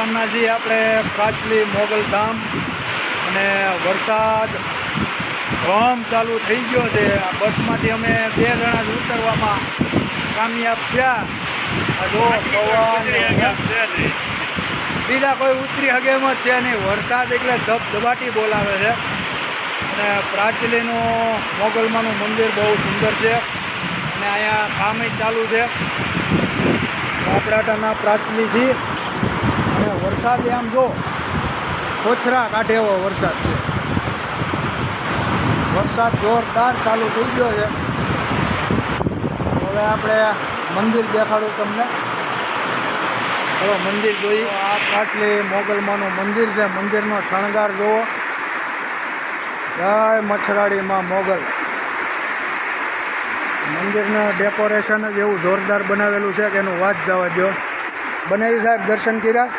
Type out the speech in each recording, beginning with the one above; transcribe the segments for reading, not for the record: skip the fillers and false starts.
ગામના છીએ આપણે પ્રાચલી મોગલધામ અને વરસાદ ધોમ ચાલુ થઈ ગયો છે. આ બસમાંથી અમે 2 જણા જ ઉતરવામાં કામયાબ થયા. આ જો બીજા કોઈ ઉતરી હગે એમ જ છે નહીં. વરસાદ એટલે ધબધબાટી બોલાવે છે. અને પ્રાચલીનું મોગલમાનું મંદિર બહુ સુંદર છે અને અહીંયા કામ ચાલુ છે. આપણાના પ્રાચલી છે અને વરસાદ આમ જો કોથરા કાઢે એવો વરસાદ છે. વરસાદ જોરદાર ચાલુ થઈ ગયો છે. હવે આપણે મંદિર દેખાડું તમને. હવે મંદિર જોઈ. આ પ્રાચલી મોગલમાનું મંદિર છે. મંદિરનો શણગાર જુઓ. જય મચ્છરાડીમાં મોગલ. મંદિરનું ડેકોરેશન જ એવું જોરદાર બનાવેલું છે કે એનું વાત જવા દો. બનેવી સાહેબ દર્શન કર્યા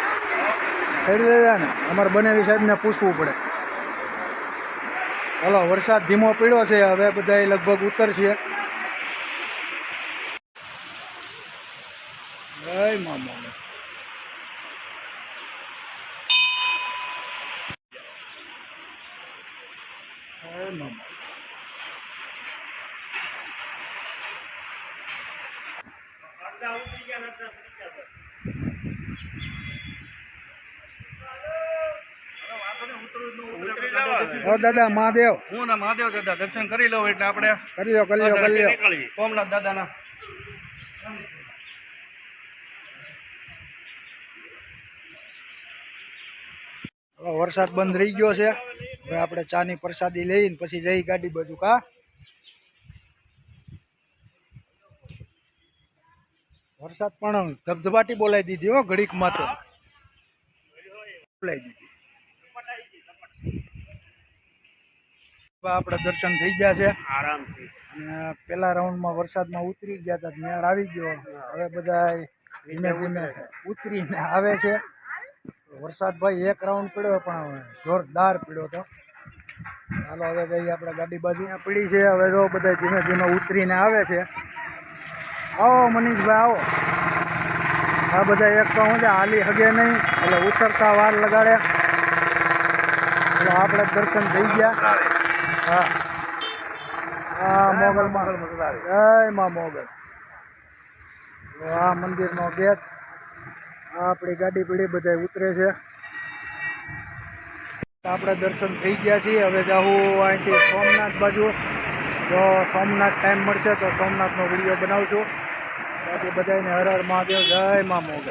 કરી લેજા ને. અમારે બનેવી સાહેબને પૂછવું પડે. ચાલો વરસાદ ધીમો પડ્યો છે. હવે બધા લગભગ ઉતરશે. જય મા મોગલ. દાદા મહાદેવ. હું ના મહાદેવ દાદા દર્શન કરી લઉં એટલે આપણે કરી લો સોમનાથ દાદાના. વરસાદ બંધ રહી ગયો છે. હવે આપણે ચાની પ્રસાદી લઈને પછી જઈ ગાડી બાજુ. કા વરસાદ પણ ધબધબાટી બોલાવી દીધી હો. ઘડીકમાં તો બોલાવી દીધી. આપણે દર્શન થઈ ગયા છે આરામથી. અને પેલા રાઉન્ડમાં વરસાદમાં ઉતરી ગયા હતા. મેળ આવી ગયો. હવે બધા ધીમે ધીમે ઉતરીને આવે છે. વરસાદ ભાઈ 1 રાઉન્ડ પડ્યો પણ જોરદાર પડ્યો હતો. ચાલો હવે જઈએ આપણે ગાડી બાજુ. અહીંયા પડી છે. હવે જો બધા ધીમે ધીમે ઉતરીને આવે છે. આવો મનીષભાઈ આવો. આ બધા એક તો હું હાલી હગે નહીં એટલે ઉતરતા વાર લગાડે. એટલે આપણે દર્શન થઈ ગયા. હા હા મોગલમાં જય મા મોગલ. આ મંદિરનો ગેટ. આ આપણી ગાડી પીડી બધા ઉતરે છે. આપણે દર્શન થઈ ગયા છીએ. હવે જાઉં અહીંથી સોમનાથ બાજુ. જો સોમનાથ ટાઈમ મળશે તો સોમનાથનો વિડીયો બનાવશું. બાકી બધાને હર હર મહાદેવ. જય મા મોગલ.